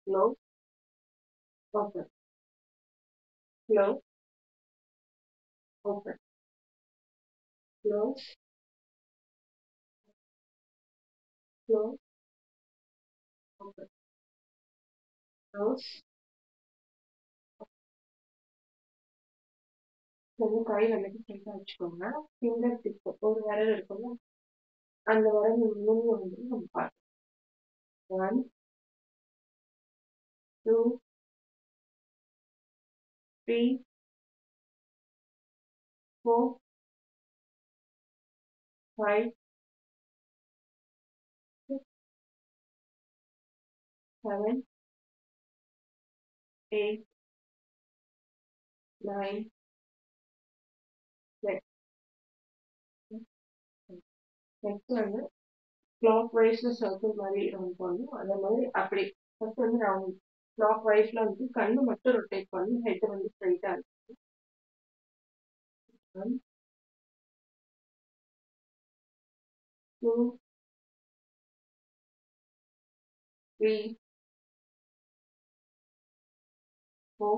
Close, open, close, open, close, close, open, close. கொஞ்சம் கை வந்துட்டு ஸ்ட்ரைட்டா வச்சுக்கோங்க. ஃபிங்கர் டிப் ஒரு விரல் இருக்கும்ல, அந்த விரல் நுனிய வந்து நம்ம பார்க்கணும். 1, 2, 3, 4, 5, 6, 7, 8, 9, 10. நெக்ஸ்ட் வந்து கிளாக் வைஸ்ல சர்க்கிள் மாதிரி ரவுண்ட் பண்ணணும். அதே மாதிரி அப்படி ஃபர்ஸ்ட் வந்து ரவுண்ட் கிளாக் வைஸ்ல வந்து கண்ணு மட்டும் ரொட்டேட் பண்ணி ஹெட் வந்து ஸ்ட்ரைட்டா இருக்கு. 1, 2, 3, 4,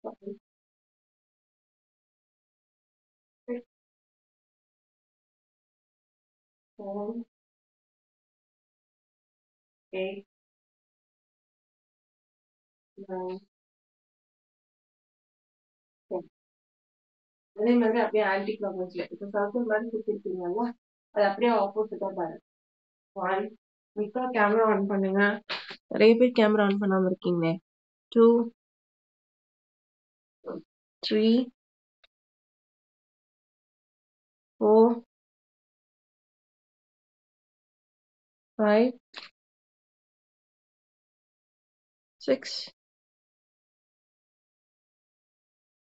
5, 6, 7, 8, 9, 10. அதே மாதிரி அப்படியே ஆன்டி கிளாக் வைஸ்ல இப்போ சர்க்கிள் மாதிரி சுத்திருக்கீங்கல்ல, அது அப்படியே ஆப்போசிட்டா பாருங்க. 1, மிக்கா கேமரா ஆன் பண்ணுங்க. நிறைய பேர் கேமரா ஆன் பண்ணாம இருக்கீங்க. 2, 3, 4, 5, 6,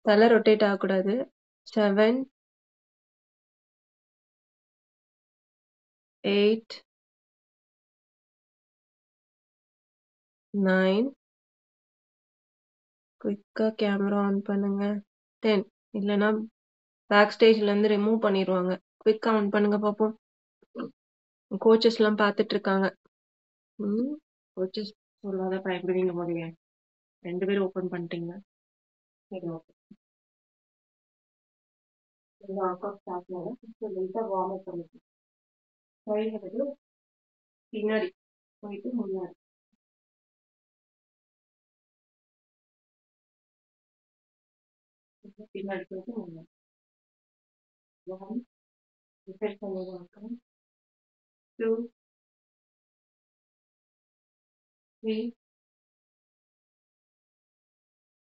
தலை ரொட்டேட் ஆகக்கூடாது. 7, 8, 9, குயிக்கா கேமரா ஆன் பண்ணுங்க. 10, இல்லைன்னா பேக் ஸ்டேஜ்ல இருந்து ரிமூவ் பண்ணிடுவாங்க. குயிக்கா ஆன் பண்ணுங்க பாப்போம். கோச்சஸ் எல்லாம் பார்த்துட்டு இருக்காங்க. கோச்சஸ் சொல்லாத பயப்படுவீங்க போலீங்க. 2 பேரும் ஓபன் பண்ணிட்டீங்க. சரி, ஓகே. ஒர்க் அவுட் ஸ்டார்ட் பண்ணலாம். லைட்டா வார்ம் அப் பண்ணிக்கலாம். கைகளை பின்னாடி போயிட்டு முன்னாடி பின்னாடி போயிட்டு முன்னாடி. 1, ரிப்பேர் பண்ணிடுவாங்க. 2, 3,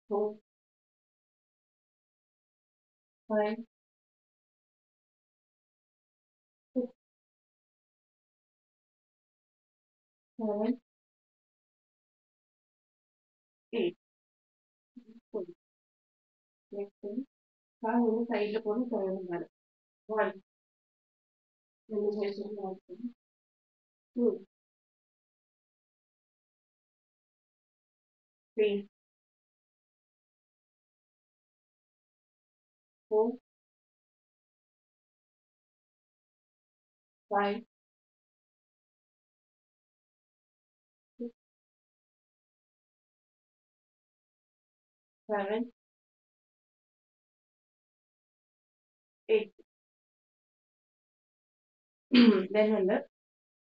4, 5, 6, 7, 8. நெக்ஸ்ட் கால் வந்து சைட்ல போட்டு சொல்லணும் மேடம். 1, 2, 3, 4, 5, 6, 7, 8. தென் வந்து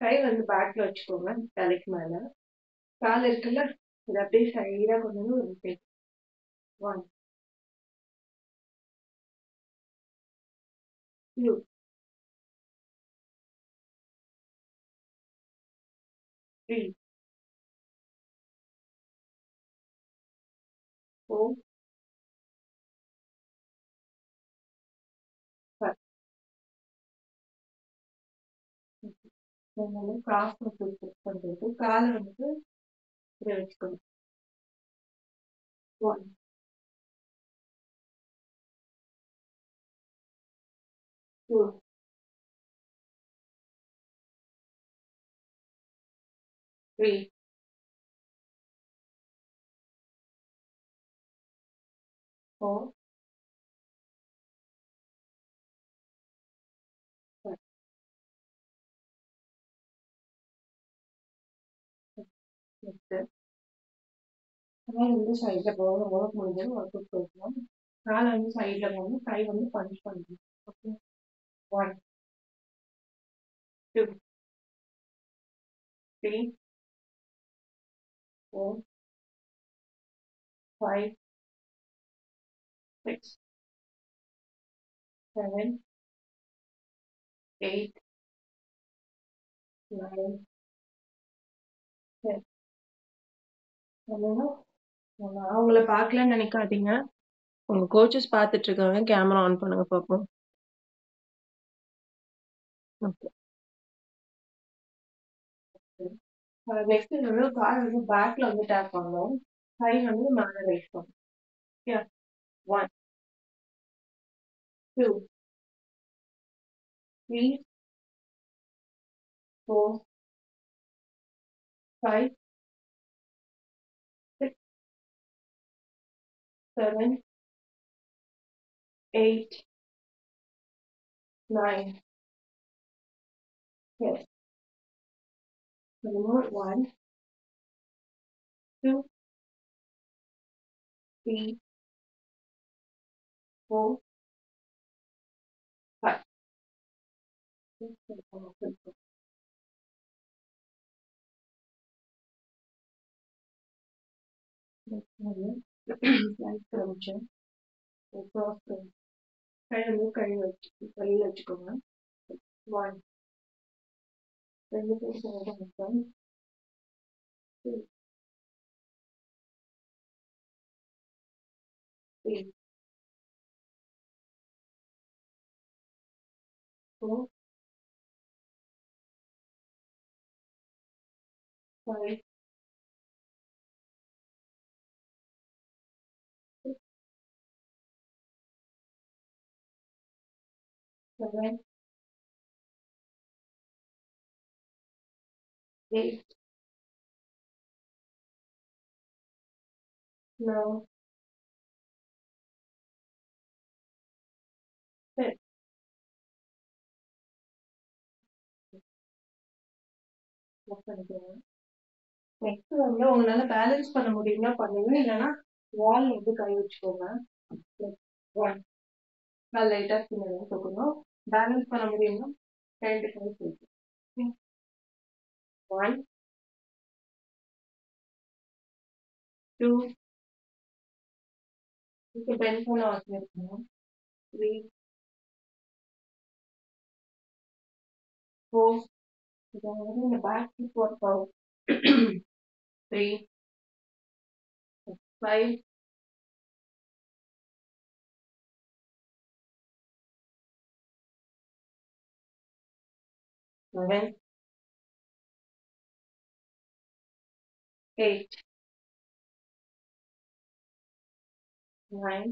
கை வந்து பேக்ல வச்சுக்கோங்க, தலைக்கு மேல. கால் இருக்குல்ல, இது அப்படியே சைடா கொண்டு வந்து ஒரு rotate. 1, 2, 3, 4, 5. தென் வந்து கிராஸ் மசில் செக் பண்றது. காலை வந்து இப்படி வச்சுக்கணும். 1, 2, 3, 4, 5. Next, கால் வந்து சைட்ல போக ஒர்க் முடிஞ்சது ஒர்க் போய்க்கலாம். கால் வந்து சைட்ல போகணும். கை வந்து பஞ்ச் பண்ணணும். ஓகே. 1, 2, 3, 4, 5, 6, 7, 8, 9, 10. நான் உங்கள பார்க்கலன்னு நினைக்காதீங்க. உங்க கோச்சஸ் பார்த்துட்டு இருக்காங்க. கேமரா ஆன் பண்ணுங்க பாப்போம். ஓகே. நெக்ஸ்ட் வந்து கால் வந்து பேக்ல வந்து டேப் பண்ணணும். கை வந்து மேல ரைஸ் பண்ணணும். ஓகே. 1, 2, 3, 4, 5, 6, 7, 8, 9, 10. Remove 1, 2, 3, 4, 5. Slide காமிச்சேன். cross கை வந்து கையில வச்சுக்கோங்க. 1, 2 3, 4, 5, 6, 7, 8, 9, 10. பண்ணிக்கோங்க. நெக்ஸ்ட் வந்து உங்களால பேலன்ஸ் பண்ண முடியும்னா பண்ணுங்க. இல்லைன்னா வால் வந்து கை வச்சுக்கோங்க. 1, கால் லைட்டா கீழே தூக்கணும். பேலன்ஸ் பண்ண முடியும்னா 2 கை சேர்த்து. 1, 2, இப்போ பெண்ட் பண்ண அவசியம் இருக்கணும். 3, 4, இதை வந்து இந்த பேக் ஹிப் ஒர்க் ஆகும். 3, 5, 7, 8, 9,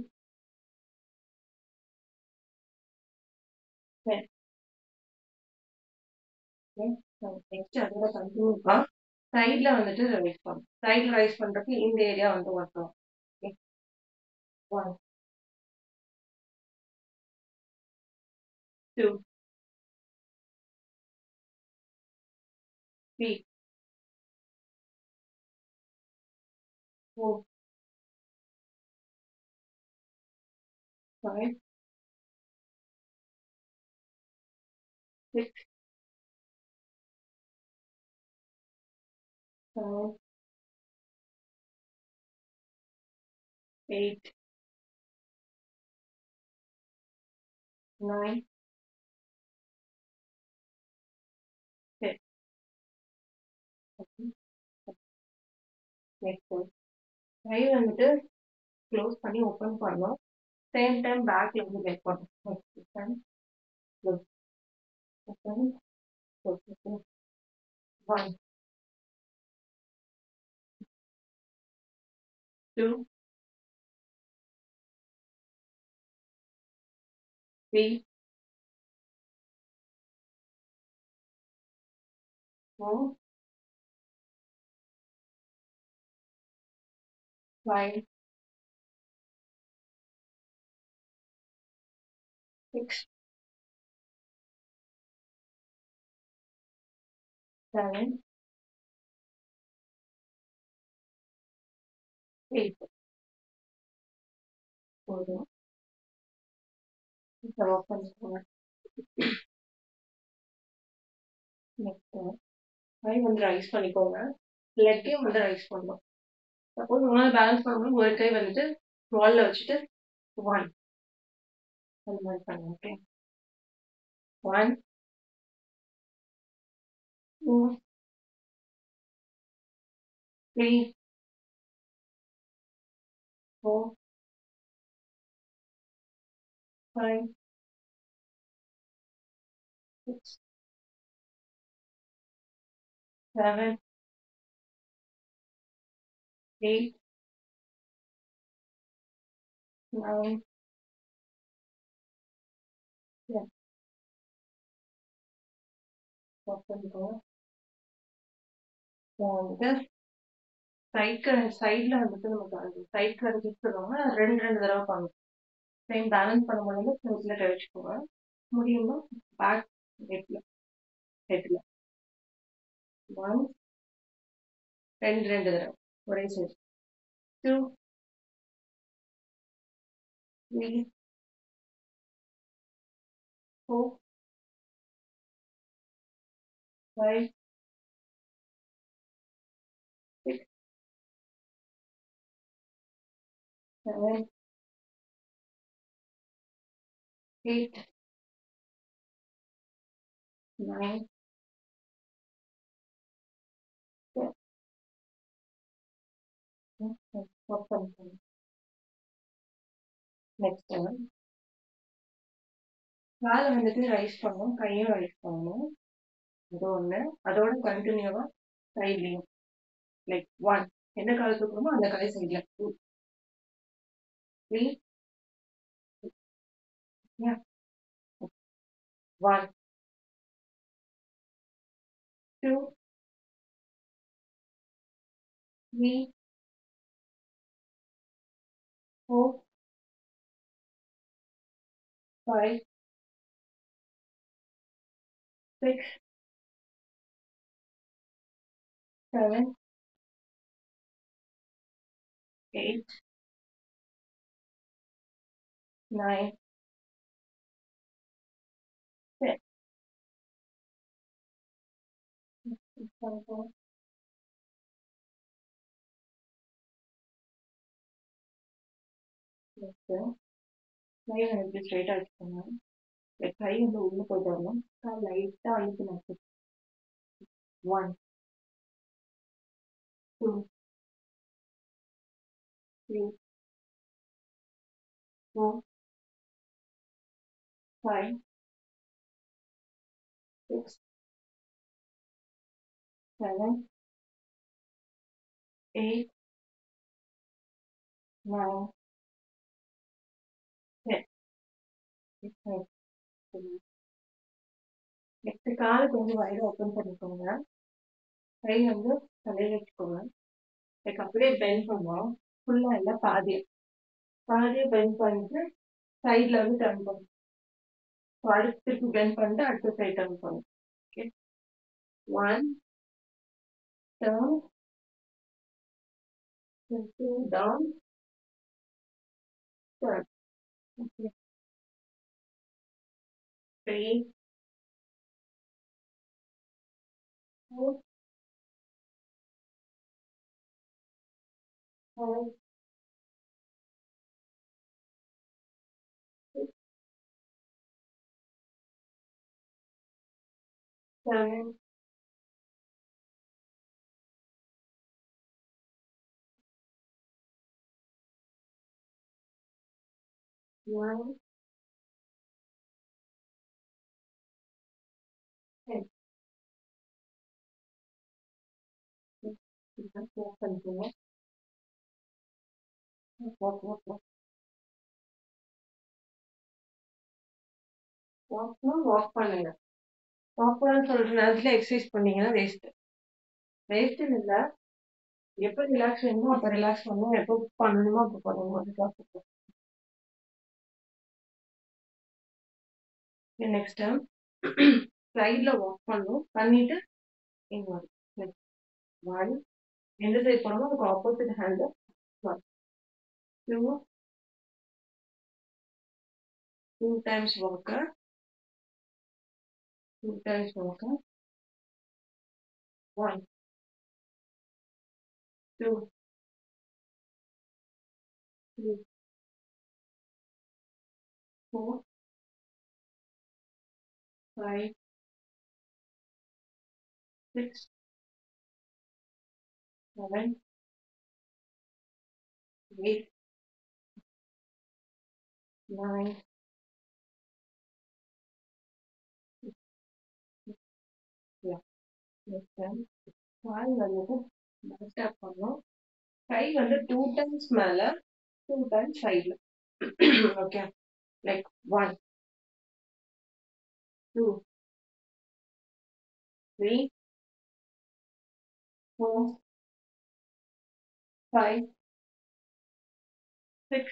10. நெக்ஸ்ட் அதோட கண்டினியூவா சைட்ல வந்துட்டு ரைஸ் பண்ணும். சைட்ல ரைஸ் பண்றப்ப இந்த ஏரியா வந்து ஒர்க் ஆகும். 1, 2, 3, 4, 5, 6, 7, 8, 9, 10. நெக்ஸ்ட் கை வந்துட்டு க்ளோஸ் பண்ணி ஓப்பன் பண்ணணும். சேம் டைம் பேக்ல வந்து வெயிட் பண்ணணும். Next close open close. 1, 2, 3, 4, 5, 6, 7, 8 போதும். இப்போ ஆஃப் பண்ணிக்கோங்க. நெக்ஸ்ட் 5 வந்து ரைஸ் பண்ணிக்கோங்க. லெக்கையும் வந்து ரைஸ் பண்ணணும். சப்போஸ் உங்களால் பேலன்ஸ் பண்ணும்போது ஒரு கை வந்துட்டு வால்ல வச்சுட்டு 1 அந்த மாதிரி பண்ணுங்க. ஓகே 1 2 3 4 5 6 7 8 9 10 ஸ்டாப் பண்ணிக்கோங்க. வந்துட்டு சைட்ல வந்துட்டு நமக்கு சைட் கிரன்ச்சஸ் சொல்லுவாங்க. 2 தடவை பண்ணணும். சேம் பேலன்ஸ் பண்ணும்போது ஃப்ரண்ட்ல கை வச்சுக்கோங்க. முடியுமா பேக் ஹெட்ல 1 2 தடவை ஒரே சைடு 2 3 4 5 6 7 8 9 10 ஸ்டாப் பண்ணிக்கோங்க. நெக்ஸ்ட் காலை வந்துட்டு ரைஸ் பண்ணணும், கையும் ரைஸ் பண்ணணும். அது ஒண்ணு. அதோட கண்டினியூவா சைட்லயும் லைக் 1 எந்த கால் தூக்கணுமோ அந்த கால் சைட்ல 2 3 1 2 3 4 5 6 7 8 9 10 கை வந்து ஸ்ட்ரைட்டா வச்சுக்கோங்க. கை வந்து உள்ள போயிட்டு வரணும். லைட்டா அழுத்தி 1 2 3 4 5 6 7 8 9 10 நெக்ஸ்ட் காலை கொஞ்சம் வயிறு ஓப்பன் பண்ணிக்கோங்க. கை வந்து தலையில வச்சுக்கோங்க. லைக் அப்படியே பெண்ட் பண்ணுவோம். ஃபுல்லா இல்லை பாதியை பெண்ட் பண்ணிட்டு சைட்ல வந்து டர்ன் பண்ணும். அடுத்து திருப்பி பெண்ட் பண்ணிட்டு அடுத்த சைட் டர்ன் பண்ணும். Okay 1 turn 2 down turn. Okay 3 4 5 6 7 9 10. Stop பண்ணிக்கோங்க. வாக் பண்ணுங்க. வாக் பண்ண சொல்ற நேரத்துல எக்ஸசைஸ் பண்ணீங்கன்னா வேஸ்ட்னு இல்ல. எப்ப ரிலாக்ஸ் வேணுமோ அப்ப ரிலாக்ஸ் பண்ணணும். எப்போ பண்ணணுமோ அப்ப பண்ணணும். அதுக்காக நெக்ஸ்ட் சைட்ல வாக் பண்ணணும். பண்ணிட்டு இங்க வரும். 1 எந்த சைட் பண்ணணுமோ அதுக்கு opposite hand 1, 2, 2 times walker, 2 times walker, 1, 2, 3, 4, 5, 6, 7, 8, 9, yeah, next time. கால் வந்துட்டு ஸ்டாப் பண்ணோம். கை வந்து 2 times மேல 2 times சைடுல. Okay, like 1, 2, 3, 4, 5, 6,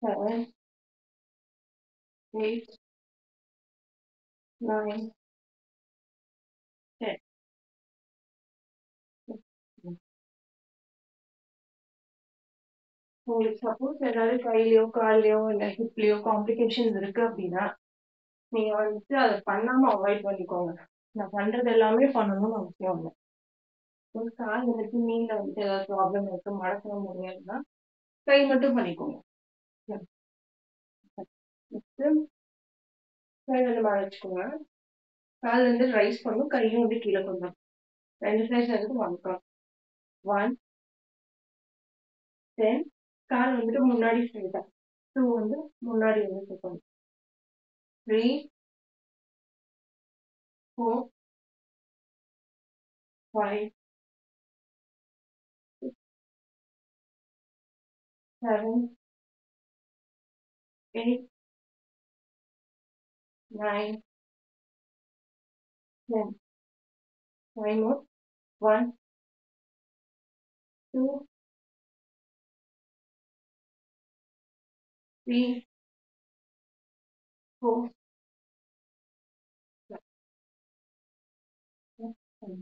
7, 8, 9, 10. உங்களுக்கு சப்போஸ் ஏதாவது கையிலயோ கால்லயோ இல்ல ஹிப்லயோ காம்ப்ளிகேஷன்ஸ் இருக்கு அப்படின்னா நீங்க வந்துட்டு அதை பண்ணாம அவாய்ட் பண்ணிக்கோங்க. நான் பண்றது எல்லாமே பண்ணணும்னு அவசியம் இல்லை. ஒரு கால் வந்துட்டு நீங்க வந்துட்டு ஏதாவது ப்ராப்ளம் இருக்கு மடக்க முடியாதுன்னா கை மட்டும் பண்ணிக்கோங்க. நெக்ஸ்ட் கை வந்து மறைச்சுக்கோங்க. கால் வந்து ரைஸ் பண்ணும், கையும் வந்து கீழே கொண்டு ரெண்டு சைஸ் வந்துட்டு மறக்கலாம். 1, 10, கால் வந்துட்டு முன்னாடி ஸ்ட்ரைட்டா. 2 வந்து முன்னாடி வந்து சுத்தணும். 3, 4, 5, 6, 7, 8, 9, 10. 5 more. 1, 2, 3, 4, 5.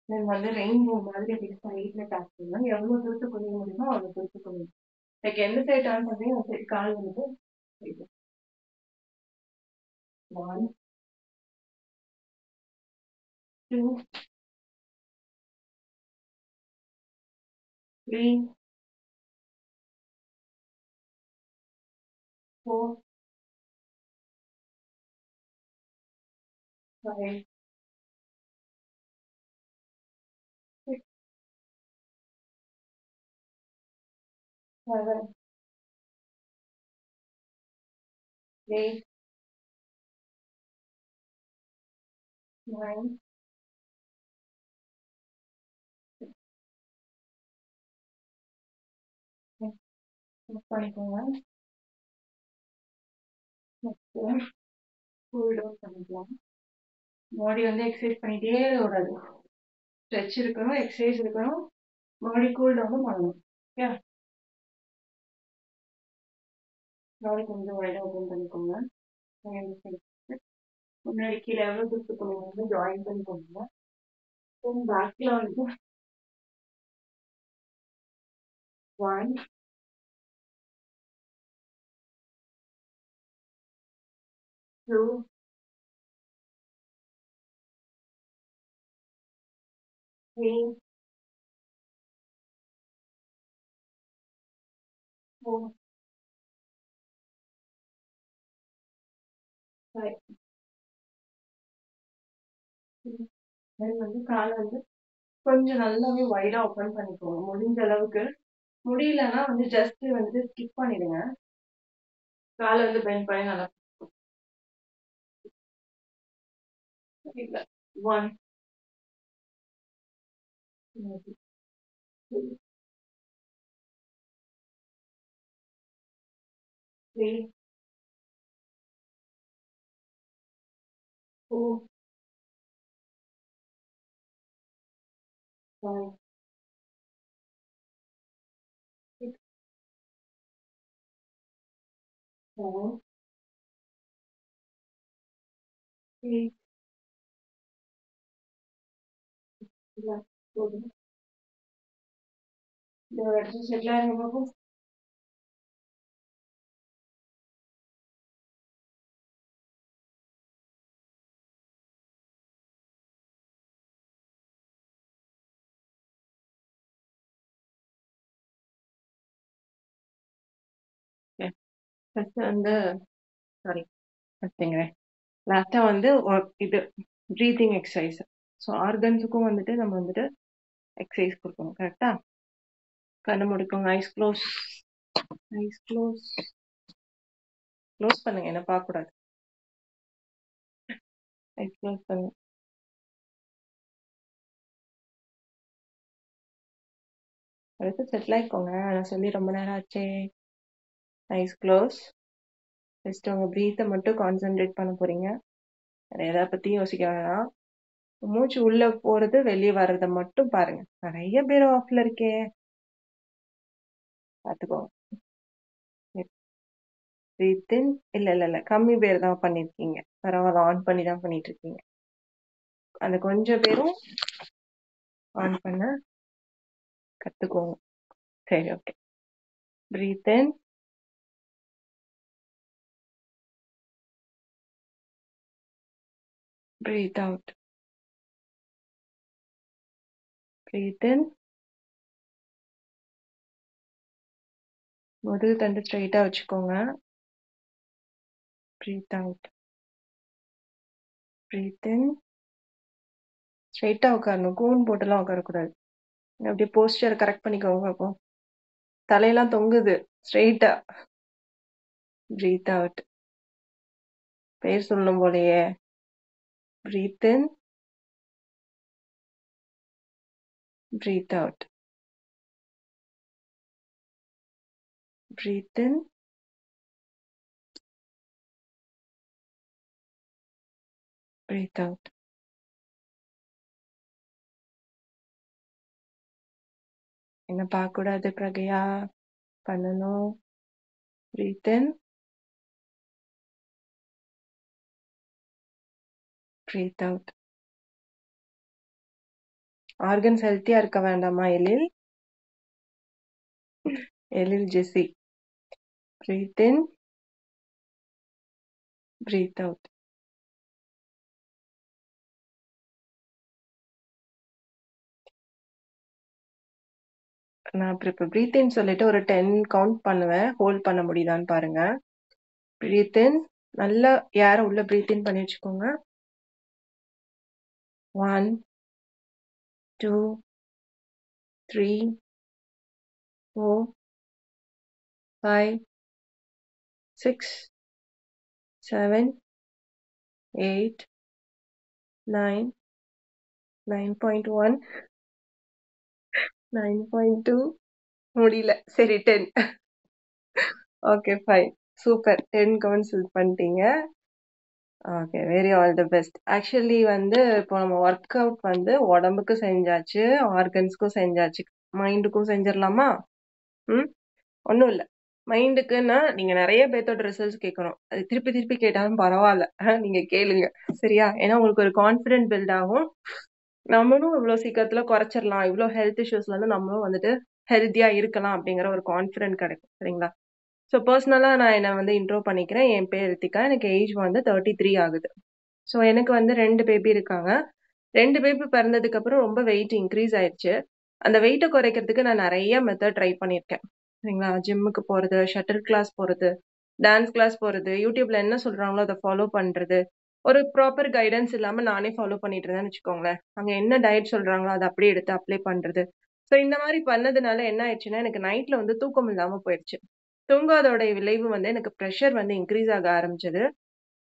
தென் வந்து ரெயின்போ மாதிரி அப்படி சைட்ல டேப் பண்ணலாம். எவ்வளவு தூரத்து குனிய முடியுமோ அவ்வளவு தூரத்து குனியும். லைக் எந்த சைடு டர்ன் பண்றீங்க அந்த சைடு கால் வந்துட்டு 1, 2, 3, 4, 5, 6, 7, 8, 9, பண்ணிக்கோங்க. நெக்ஸ்ட் கூல் டவுன் பண்ணிக்கலாம். பாடி வந்து எக்ஸசைஸ் பண்ணிட்டே வராது. ஸ்ட்ரெச் இருக்கணும், எக்ஸசைஸ் இருக்கணும், பாடி கூல் டவுனும் பண்ணணும். ஓகே, பாடி கொஞ்சம் வைடா ஓப்பன் பண்ணிக்கோங்க. முன்னாடி கீழே எவ்வளவு தூரத்துக்கு வந்து ஜாயின் பண்ணிக்கோங்க. பேக்ல வந்து 1, 2, 3, 4, 5. தென் வந்து காலை வந்து கொஞ்சம் நல்லாவே வைடா ஓப்பன் பண்ணிக்கோங்க முடிஞ்ச அளவுக்கு. முடியலன்னா வந்து ஜஸ்ட் வந்து ஸ்கிப் பண்ணிடுங்க. காலை வந்து பெண்ட் பண்ணி நல்லா 1, 2, 3, 4, 5, 6, 7, 8, போதும். இந்த ஒரு இடத்துல செட்டில் ஆயிருங்க பாப்போம். ஃபர்ஸ்ட் வந்து சாரி ஃபர்ஸ்ட்ங்கிறேன். லாஸ்டா வந்து இது ப்ரீத்திங் எக்ஸசைஸ். ஸோ ஆர்கன்ஸுக்கும் வந்துட்டு நம்ம வந்துட்டு எக்ஸசைஸ் கொடுக்கணும். கரெக்டா? கண்ணு முடிக்கோங்க. Eyes close. Eyes close. Close பண்ணுங்க, என்ன பார்க்க கூடாது. ஐஸ் க்ளோஸ் பண்ணுங்க. அடுத்து செட்டில் ஆயிக்கோங்க. நான் சொல்லி ரொம்ப நேரம் ஆச்சே. Ice close. ஜஸ்ட் உங்க ப்ரீத்தை மட்டும் கான்சென்ட்ரேட் பண்ண போறீங்க. வேற எதை பத்தியும் யோசிக்க வேணாம். மூச்சு உள்ள போறது வெளியே வர்றதை மட்டும் பாருங்க. நிறைய பேர் ஆஃப்ல இருக்கே, பார்த்துக்கோங்க. ப்ரீத் இன். இல்ல கம்மி பேர் தான் பண்ணிருக்கீங்க. பரவாயில்ல, ஆன் பண்ணி தான் பண்ணிட்டு இருக்கீங்க. அந்த கொஞ்சம் பேரும் ஆன் பண்ண கத்துக்கோங்க. சரி, okay. Breathe in. Breathe out. Breathe in. முதல் தண்டு ஸ்ட்ரைட்டா வச்சுக்கோங்க. Breathe out. Breathe in. ஸ்ட்ரைட்டா உட்காரணும். கூன் போட்டுலாம் உட்காரக்கூடாது. அப்படியே போஸ்டர் கரெக்ட் பண்ணிக்கோங்க. அப்போ தலையெல்லாம் தொங்குது. ஸ்ட்ரைட்டா. Breathe out. பேர் சொல்லணும் போலயே. Breathe in. Breathe out. Breathe in. Breathe out. என்ன பார்க்க கூடாது பிரகையா, பண்ணணும். Breathe in. Breathe out. Organs ஹெல்த்தியா இருக்க வேண்டாமா Ezhil? Ezhil Jessy. Breathe in. Breathe out. நான் இப்போ ப்ரீத் இன் சொல்லிட்டு ஒரு 10 கவுண்ட் பண்ணுவேன். ஹோல்ட் பண்ண முடியுதான்னு பாருங்க. ப்ரீத் இன். நல்லா ஏரை உள்ள ப்ரீத் இன் பண்ணி வச்சுக்கோங்க. 1 2 3 4 5 6 7 8 9 9.1 9.2 முடியல. சரி, 10. Okay, fine. சூப்பர். 10 கவுண்ட்ஸ் பண்ணிட்டீங்க. Okay, very all the best. Actually வந்து இப்போ நம்ம ஒர்க் அவுட் வந்து உடம்புக்கு செஞ்சாச்சு, ஆர்கன்ஸ்க்கும் செஞ்சாச்சு, மைண்டுக்கும் செஞ்சிடலாமா? ஒன்றும் இல்லை. மைண்டுக்குன்னா நீங்க நிறைய பேர்த்தோட ரிசல்ட்ஸ் கேட்கணும். அது திருப்பி திருப்பி கேட்டாலும் பரவாயில்ல, நீங்க கேளுங்க. சரியா? ஏன்னா உங்களுக்கு ஒரு கான்ஃபிடென்ட் பில்ட் ஆகும். நம்மளும் இவ்வளோ சீக்கிரத்துல குறைச்சிடலாம், இவ்வளோ ஹெல்த் இஷ்யூஸ்ல இருந்து நம்மளும் வந்துட்டு ஹெல்த்தியா இருக்கலாம் அப்படிங்கிற ஒரு கான்ஃபிடென்ட் கிடைக்கும். சரிங்களா? ஸோ பர்சனலாக நான் என்னை வந்து இன்ட்ரோ பண்ணிக்கிறேன். என் பேர் ரித்திகா. எனக்கு ஏஜ் வந்து 33 ஆகுது. ஸோ எனக்கு வந்து 2 பேபி இருக்காங்க. 2 பேபி பிறந்ததுக்கு அப்புறம் ரொம்ப வெயிட் இன்க்ரீஸ் ஆயிடுச்சு. அந்த வெயிட்டை குறைக்கிறதுக்கு நான் நிறைய மெத்தட் ட்ரை பண்ணியிருக்கேன். சரிங்களா? ஜிம்முக்கு போகிறது, ஷட்டில் கிளாஸ் போகிறது, டான்ஸ் கிளாஸ் போகிறது, யூடியூப்ல என்ன சொல்கிறாங்களோ அதை ஃபாலோ பண்ணுறது, ஒரு ப்ராப்பர் கைடன்ஸ் இல்லாமல் நானே ஃபாலோ பண்ணிட்டு இருந்தேன்னு வச்சுக்கோங்களேன். அங்கே என்ன டயட் சொல்கிறாங்களோ அதை அப்படியே எடுத்து அப்ளை பண்ணுறது. ஸோ இந்த மாதிரி பண்ணதுனால என்ன ஆயிடுச்சுன்னா, எனக்கு நைட்டில் வந்து தூக்கம் இல்லாமல் போயிடுச்சு. தூங்காதோட விளைவு வந்து எனக்கு ப்ரெஷர் வந்து இன்க்ரீஸ் ஆக ஆரம்பிச்சது.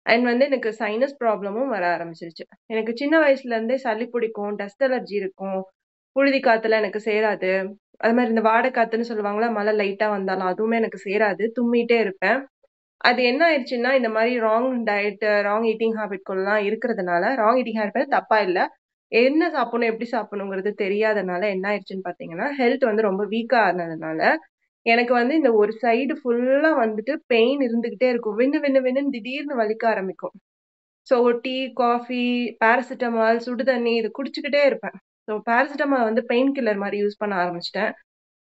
அண்ட் வந்து எனக்கு சைனஸ் ப்ராப்ளமும் வர ஆரம்பிச்சிருச்சு. எனக்கு சின்ன வயசுல இருந்தே சளி பிடிக்கும், டஸ்ட் அலர்ஜி இருக்கும், புழுதி காத்துல எனக்கு சேராது. அது மாதிரி இந்த வாடை காத்துன்னு சொல்லுவாங்களா, மழை லைட்டா வந்தாலும் அதுவுமே எனக்கு சேராது, தும்மிட்டே இருப்பேன். அது என்ன ஆயிடுச்சுன்னா, இந்த மாதிரி ராங் டயட், ராங் ஈட்டிங் ஹேபிட்குள்ளலாம் இருக்கிறதுனால, ராங் ஈட்டிங் ஹேபிட் தப்பா இல்லை, என்ன சாப்பிடணும் எப்படி சாப்பிடணுங்கிறது தெரியாதனால என்ன ஆயிடுச்சுன்னு பார்த்தீங்கன்னா, ஹெல்த் வந்து ரொம்ப வீக்கா ஆனதுனால எனக்கு வந்து இந்த ஒரு சைடு ஃபுல்லா வந்துட்டு பெயின் இருந்துகிட்டே இருக்கும். வின்னு வின்னு வின்னு திடீர்னு வலிக்க ஆரம்பிக்கும். ஸோ டீ, காஃபி, பேராசிட்டமால், சுடு தண்ணி இது குடிச்சுக்கிட்டே இருப்பேன். ஸோ பேராசிட்டமால் வந்து பெயின் கில்லர் மாதிரி யூஸ் பண்ண ஆரம்பிச்சிட்டேன்.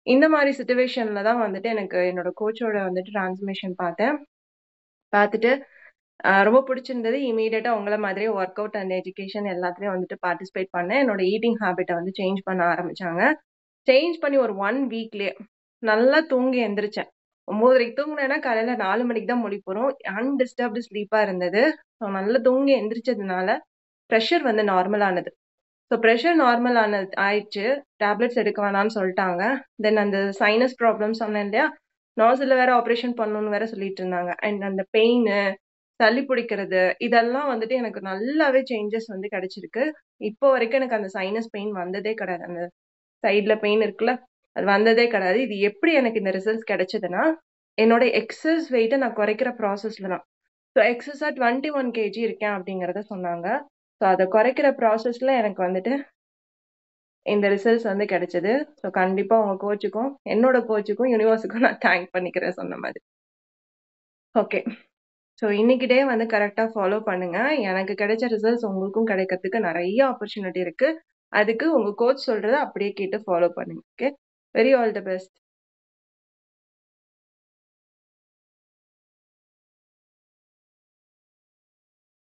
இந்த மாதிரி சுச்சுவேஷன்ல தான் வந்துட்டு எனக்கு என்னோட கோச்சோட வந்துட்டு டிரான்ஸ்மிஷன் பார்த்துட்டு ரொம்ப பிடிச்சிருந்தது. இமீடியட்டா உங்கள மாதிரியே ஒர்க் அவுட் அண்ட் எஜுகேஷன் எல்லாத்துலயும் வந்துட்டு பார்ட்டிசிபேட் பண்ணேன். என்னோட ஈட்டிங் ஹேபிட்டை வந்து சேஞ்ச் பண்ண ஆரம்பிச்சாங்க. சேஞ்ச் பண்ணி ஒரு 1 வீக்லயே நல்லா தூங்கி எந்திரிச்சேன். 9:30க்கு தூங்குனேன்னா காலையில 4 மணிக்கு தான் முழிப்பு வரும். அன்டிஸ்டர்ப்டு ஸ்லீப்பா இருந்தது. ஸோ நல்லா தூங்கி எந்திரிச்சதுனால ப்ரெஷர் வந்து நார்மல் ஆனது. ஸோ ப்ரெஷர் நார்மல் ஆயிடுச்சு. டேப்லெட்ஸ் எடுக்க வேணாம்னு சொல்லிட்டாங்க. தென் அந்த சைனஸ் ப்ராப்ளம் சொன்னேன் இல்லையா, நாசில் வேற ஆப்ரேஷன் பண்ணணும்னு வேற சொல்லிட்டு இருந்தாங்க. அண்ட் அந்த பெயின், சளி பிடிக்கிறது, இதெல்லாம் வந்துட்டு எனக்கு நல்லாவே சேஞ்சஸ் வந்து கிடைச்சிருக்கு. இப்போ வரைக்கும் எனக்கு அந்த சைனஸ் பெயின் வந்ததே கிடையாது. அந்த சைட்ல பெயின் இருக்குல்ல, அது வந்ததே கிடையாது. இது எப்படி எனக்கு இந்த ரிசல்ட்ஸ் கிடைச்சதுன்னா, என்னோட எக்ஸஸ் வெயிட்டை நான் குறைக்கிற ப்ராசஸ்ல தான். ஸோ எக்ஸஸா 21 kg இருக்கேன் அப்படிங்கிறத சொன்னாங்க. ஸோ அதை குறைக்கிற ப்ராசஸ்ல எனக்கு வந்துட்டு இந்த ரிசல்ட்ஸ் வந்து கிடைச்சது. ஸோ கண்டிப்பா உங்க கோச்சுக்கும், என்னோட கோச்சுக்கும், யூனிவர்ஸுக்கும் நான் தேங்க் பண்ணிக்கிறேன் சொன்ன மாதிரி. ஓகே, ஸோ இன்னைக்கு டே வந்து கரெக்டா ஃபாலோ பண்ணுங்க. எனக்கு கிடைச்ச ரிசல்ட்ஸ் உங்களுக்கும் கிடைக்கிறதுக்கு நிறைய ஆப்பர்ச்சுனிட்டி இருக்கு. அதுக்கு உங்க கோச் சொல்றதை அப்படியே கேட்டு ஃபாலோ பண்ணுங்க. Okay, very all the best.